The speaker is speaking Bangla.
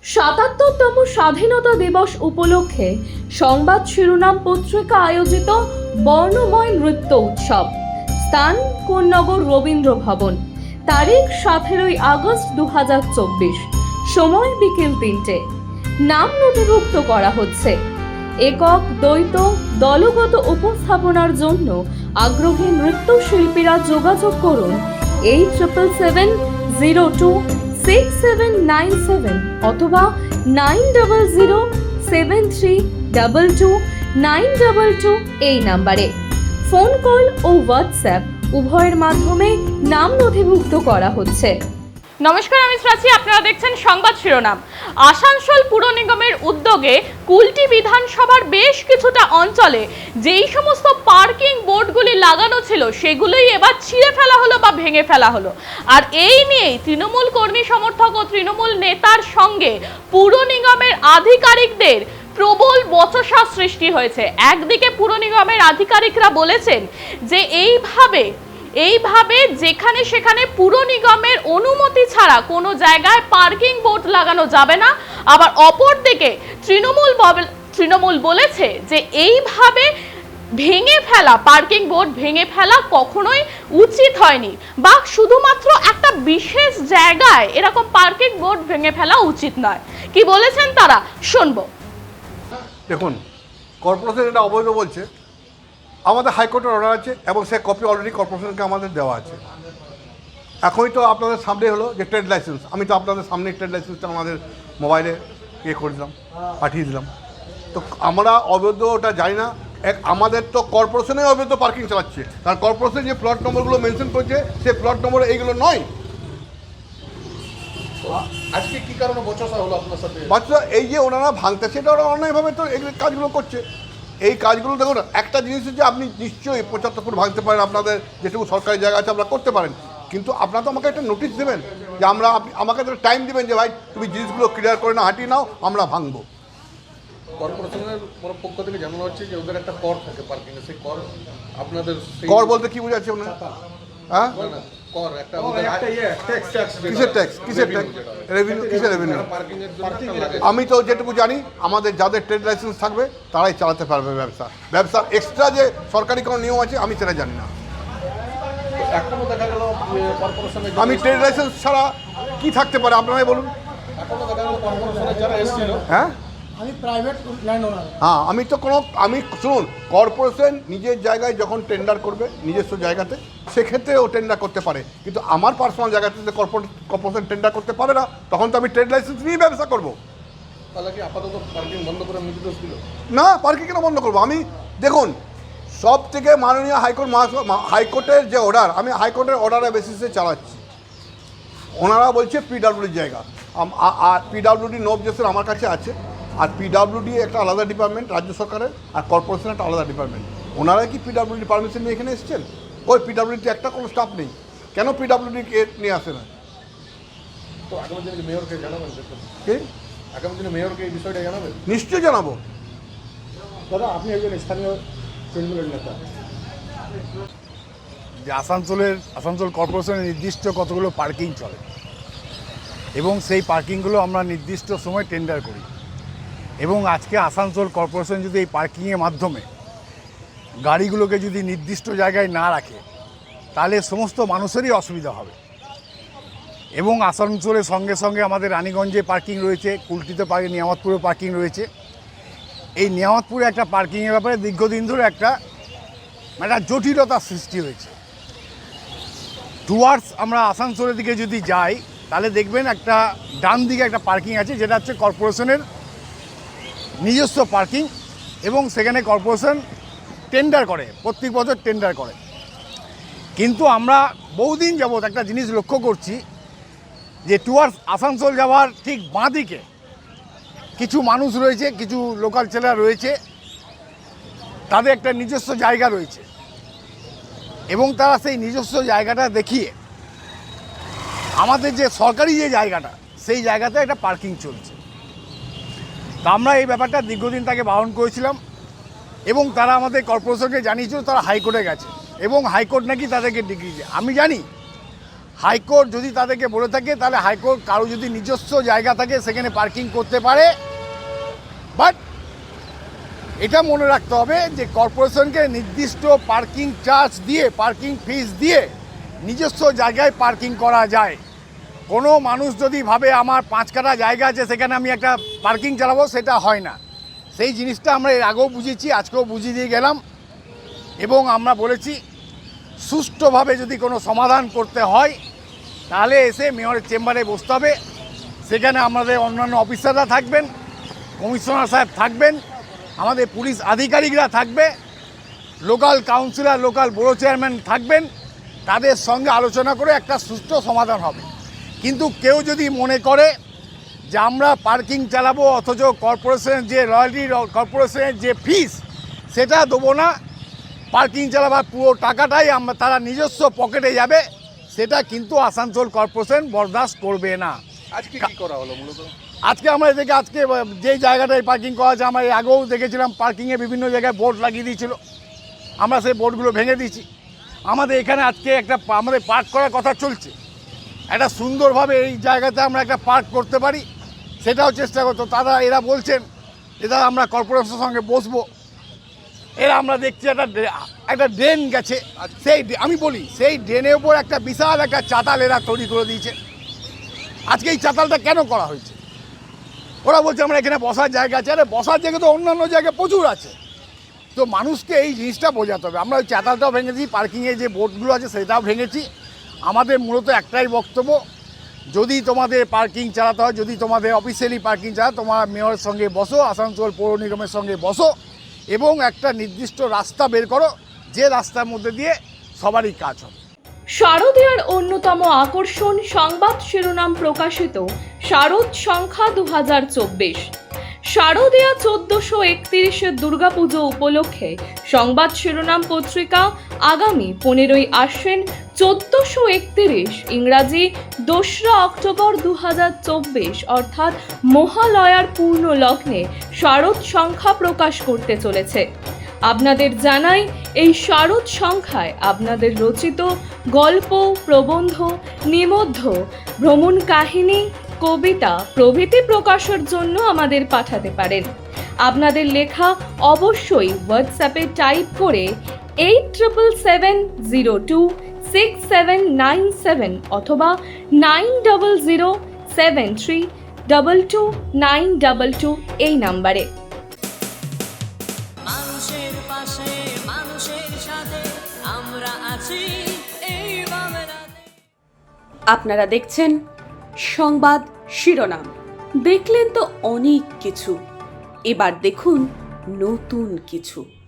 ৭৭তম স্বাধীনতা দিবস উপলক্ষে সংবাদ শিরোনাম পত্রিকা আয়োজিত বর্ণময় নৃত্য উৎসব। স্থান কোন্নগর রবীন্দ্র ভবন। তারিখ 17ই আগস্ট 2024। সময় বিকেল 3টে। নাম নথিভুক্ত করা হচ্ছে। একক, দ্বৈত, দলগত উপস্থাপনার জন্য আগ্রহী নৃত্যশিল্পীরা যোগাযোগ করুন 87026797 অথবা 9007322922 এই নাম্বারে। ফোন কল ও হোয়াটসঅ্যাপ উভয়ের মাধ্যমে নাম নথিভুক্ত করা হচ্ছে। নমস্কার, আমি শ্রাচি। আপনারা দেখছেন সংবাদ শিরোনাম। আসানসোল পুর নিগমের উদ্যোগে কুলটি বিধানসভার বেশ কিছুটা অঞ্চলে যেই সমস্ত পার্কিং বোর্ডগুলি লাগানো ছিল সেগুলোই এবার ছিঁড়ে ফেলা হলো বা ভেঙে ফেলা হলো। আর এই নিয়েই তৃণমূল কর্মী সমর্থক ও তৃণমূল নেতার সঙ্গে পুর নিগমের আধিকারিকদের প্রবল বচসা সৃষ্টি হয়েছে। একদিকে পুর নিগমের আধিকারিকরা বলেছেন যে এইভাবে যেখানে সেখানে পুর নিগমের অনুমতি ছাড়া কোনো জায়গায় পার্কিং বোর্ড লাগানো যাবে না। আবার অপরদিকে তৃণমূল বলেছে যে এইভাবে ভেঙে ফেলা, পার্কিং বোর্ড ভেঙে ফেলা কখনোই উচিত হয়নি, বা শুধুমাত্র একটা বিশেষ জায়গায় এরকম পার্কিং বোর্ড ভেঙে ফেলা উচিত নয়। কি বলেছেন তারা, শুনবো। দেখুন, কর্পোরেশন এটা অবৈধ বলছে। আমাদের হাইকোর্টের অর্ডার আছে এবং সে কপি অলরেডি কর্পোরেশনকে আমাদের দেওয়া আছে। এখনই তো আপনাদের সামনে হলো যে ট্রেড লাইসেন্স, আমি তো আপনাদের সামনে ট্রেড লাইসেন্সটা আমাদের মোবাইলে করে দিলাম, পাঠিয়ে দিলাম। তো আমরা অবৈধ ওটা জানি না। আমাদের তো কর্পোরেশনে অবৈধ পার্কিং চালাচ্ছে, কারণ কর্পোরেশন যে প্লট নম্বরগুলো মেনশন করেছে সে প্লট নম্বর এইগুলো নয়। আজকে কি কারণে বচসা হলো আপনার সাথে? বাচ্চা এই যে ওনারা ভাঙতেছে, এটা ওরা অন্যায়ভাবে তো এই কাজগুলো করছে। এই কাজগুলো দেখুন, একটা জিনিস হচ্ছে আপনি নিশ্চয়ই 75 ফুট ভাঙতে পারেন, আপনাদের যেটুকু সরকারি জায়গা আছে আপনারা করতে পারেন, কিন্তু আপনারা তো আমাকে একটা নোটিশ দেবেন যে আমাকে একটা টাইম দেবেন যে ভাই তুমি জিনিসগুলো ক্লিয়ার করে না হাঁটিয়ে নাও, আমরা ভাঙবো। কর্পোরেশনের পক্ষ থেকে জানানো হচ্ছে যে ওদের একটা কর থাকে পার্কিং এর, সেই কর আপনাদের কর বলতে কি বোঝাচ্ছে আপনার? হ্যাঁ, কর একটা কিসের ট্যাক্স? কিসের ট্যাক্স? রেভিনিউ? কিসের রেভিনিউ? পার্কিং এর জন্য একটা লাগে। আমি তো যেটুকু জানি আমাদের যাদের ট্রেড লাইসেন্স থাকবে তারাই চালাতে পারবে ব্যবসার এক্সট্রা যে সরকারি কোনো নিয়ম আছে আমি সেটা জানি না। এখনো দেখা গেল কর্পোরেশনের, আমি ট্রেড লাইসেন্স ছাড়া কি থাকতে পারে আপনারাই বলুন। এখনো দেখা গেল কর্পোরেশনের যারা এসেছিল, হ্যাঁ, আমি প্রাইভেট ল্যান্ড ওনার। হ্যাঁ, আমি শুনুন, কর্পোরেশন নিজের জায়গায় যখন টেন্ডার করবে নিজস্ব জায়গাতে, সেক্ষেত্রে ও টেন্ডার করতে পারে, কিন্তু আমার পার্সোনাল জায়গাতে কর্পোরেশন টেন্ডার করতে পারে না, তখন তো আমি ট্রেড লাইসেন্স নিয়ে ব্যবসা করবো। তাহলে কি আপাতত পার্কিং বন্ধ করে নির্দেশ দিল? না, পার্কিং কেন বন্ধ করবো? আমি দেখুন, সব থেকে মাননীয় হাইকোর্টের যে অর্ডার, আমি হাইকোর্টের অর্ডারের বেসিসে চালাচ্ছি। ওনারা বলছে পিডাব্লিউডির জায়গা, আর পিডাব্লিউডি নো অবজেকশন আমার কাছে আছে। আর পিডাব্লিউডি একটা আলাদা ডিপার্টমেন্ট রাজ্য সরকারের, আর কর্পোরেশন একটা আলাদা ডিপার্টমেন্ট। ওনারা কি পিডাব্লিউডি পারমিশন নিয়ে এখানে এসেছেন? ওই পিডাব্লিউডি একটা কোনো স্টাফ নেই, কেন পিডাব্লিউডি নিয়ে আসে না? তো আগামী দিনে মেয়রকে জানাবেন? কি আগামী দিনে মেয়রকে এই বিষয়টা জানাবেন? নিশ্চয়ই জানাবো। দাদা, আপনি একজন স্থানীয় তৃণমূলের নেতা। যে আসানসোল কর্পোরেশনের নির্দিষ্ট কতগুলো পার্কিং চলে এবং সেই পার্কিংগুলো আমরা নির্দিষ্ট সময় টেন্ডার করি, এবং আজকে আসানসোল কর্পোরেশন যদি এই পার্কিংয়ের মাধ্যমে গাড়িগুলোকে যদি নির্দিষ্ট জায়গায় না রাখে তাহলে সমস্ত মানুষেরই অসুবিধা হবে। এবং আসানসোলের সঙ্গে সঙ্গে আমাদের রানীগঞ্জে পার্কিং রয়েছে, কুলটিতে নিয়ামতপুরে পার্কিং রয়েছে। এই নিয়ামতপুরে একটা পার্কিংয়ের ব্যাপারে দীর্ঘদিন ধরে একটা জটিলতার সৃষ্টি হয়েছে। টুয়ার্ডস আমরা আসানসোলের দিকে যদি যাই তাহলে দেখবেন একটা ডান দিকে একটা পার্কিং আছে, যেটা হচ্ছে কর্পোরেশনের নিজস্ব পার্কিং, এবং সেখানে কর্পোরেশন টেন্ডার করে, প্রত্যেক বছর টেন্ডার করে। কিন্তু আমরা বহুদিন যাবৎ একটা জিনিস লক্ষ্য করছি যে টুয়ার্ডস আসানসোল যাওয়ার ঠিক বাঁ দিকে কিছু মানুষ রয়েছে, কিছু লোকাল ছেলেরা রয়েছে, তাদের একটা নিজস্ব জায়গা রয়েছে, এবং তারা সেই নিজস্ব জায়গাটা দেখিয়ে আমাদের যে সরকারি যে জায়গাটা সেই জায়গাতে একটা পার্কিং চলছে। তা আমরা এই ব্যাপারটা দীর্ঘদিন তাকে বারণ করেছিলাম, এবং তারা আমাদের কর্পোরেশনকে জানিয়েছিল তারা হাইকোর্টে গেছে, এবং হাইকোর্ট নাকি তাদেরকে ডিগ্রি দেয়। আমি জানি হাইকোর্ট যদি তাদেরকে বলে থাকে তাহলে হাইকোর্ট কারো যদি নিজস্ব জায়গা থাকে সেখানে পার্কিং করতে পারে, বাট এটা মনে রাখতে হবে যে কর্পোরেশনকে নির্দিষ্ট পার্কিং চার্জ দিয়ে, পার্কিং ফিস দিয়ে নিজস্ব জায়গায় পার্কিং করা যায়। কোনো মানুষ যদি ভাবে আমার 5 কাঠা জায়গা আছে সেখানে আমি একটা পার্কিং চালাবো, সেটা হয় না। সেই জিনিসটা আমরা এর আগেও বুঝিয়েছি, আজকেও বুঝিয়ে দিয়ে গেলাম, এবং আমরা বলেছি সুষ্ঠুভাবে যদি কোনো সমাধান করতে হয় তাহলে এসে মেয়রের চেম্বারে বসতে হবে। সেখানে আমাদের অন্যান্য অফিসাররা থাকবেন, কমিশনার সাহেব থাকবেন, আমাদের পুলিশ আধিকারিকরা থাকবে, লোকাল কাউন্সিলর, লোকাল বোরো চেয়ারম্যান থাকবেন। তাদের সঙ্গে আলোচনা করে একটা সুষ্ঠু সমাধান হবে। কিন্তু কেউ যদি মনে করে যে আমরা পার্কিং চালাবো অথচ কর্পোরেশনের যে রয়্যালটি, কর্পোরেশনের যে ফিস সেটা দেবো না, পার্কিং চালাবার পুরো টাকাটাই তারা নিজস্ব পকেটে যাবে, সেটা কিন্তু আসানসোল কর্পোরেশন বরদাস্ত করবে না। আজকে কি করা হলো মূলত? আজকে আমরা এদিকে আজকে যেই জায়গাটায় পার্কিং করা আছে, আমরা এর আগেও দেখেছিলাম পার্কিংয়ে বিভিন্ন জায়গায় বোর্ড লাগিয়ে দিয়েছিল, আমরা সেই বোর্ডগুলো ভেঙে দিয়েছি। আমাদের এখানে আজকে একটা আমাদের পার্ক করার কথা চলছে, একটা সুন্দরভাবে এই জায়গাতে আমরা একটা পার্ক করতে পারি সেটাও চেষ্টা করতো। এরা বলছেন এটা আমরা কর্পোরেশনের সঙ্গে বসবো। এরা আমরা দেখছি একটা ড্রেন গেছে, আমি বলি সেই ড্রেনের উপর একটা বিশাল একটা চাতাল এরা তৈরি করে দিয়েছে। আজকে এই চাতালটা কেন করা হয়েছে? ওরা বলছে আমরা এখানে বসার জায়গা আছে। আরে বসার জায়গা তো অন্যান্য জায়গায় প্রচুর আছে। তো মানুষকে এই জিনিসটা বোঝাতে হবে। আমরা ওই চাতালটাও ভেঙেছি, পার্কিংয়ে যে বোর্ডগুলো আছে সেটাও ভেঙেছি। আমাদের মূলত একটাই বক্তব্য, যদি তোমাদের পার্কিং চালাতে হয়, যদি তোমাদের অফিসিয়ালি পার্কিং চালাতে, তোমরা মেয়রের সঙ্গে বসো, আসানসোল পৌর নিগমের সঙ্গে বসো এবং একটা নির্দিষ্ট রাস্তা বের করো যে রাস্তার মধ্যে দিয়ে সবারই কাজ হবে। শারদীয়ার অন্যতম আকর্ষণ সংবাদ শিরোনাম প্রকাশিত শারদ সংখ্যা 2024। শারদীয়া 1431 দুর্গাপুজো উপলক্ষে সংবাদ শিরোনাম পত্রিকা আগামী 15ই আশ্বিন 1431 ইংরাজি 2রা অক্টোবর 2024 অর্থাৎ মহালয়ার পূর্ণ লগ্নে শারদ সংখ্যা প্রকাশ করতে চলেছে। আপনাদের জানাই, এই শারদ সংখ্যায় আপনাদের রচিত গল্প, প্রবন্ধ, নিবন্ধ, ভ্রমণ কাহিনী, কবিতা প্রভৃতি প্রকাশের জন্য আমাদের পাঠাতে পারেন। আপনাদের লেখা অবশ্যই হোয়াটসঅ্যাপে টাইপ করে 87026797 অথবা 9007322922 এই নাম্বারে। মানুষের পাশে, মানুষের সাথে আমরা আছি এই বাংলাতে। আপনারা দেখছেন সংবাদ শিরোনাম। দেখলেন তো অনেক কিছু, এবার দেখুন নতুন কিছু।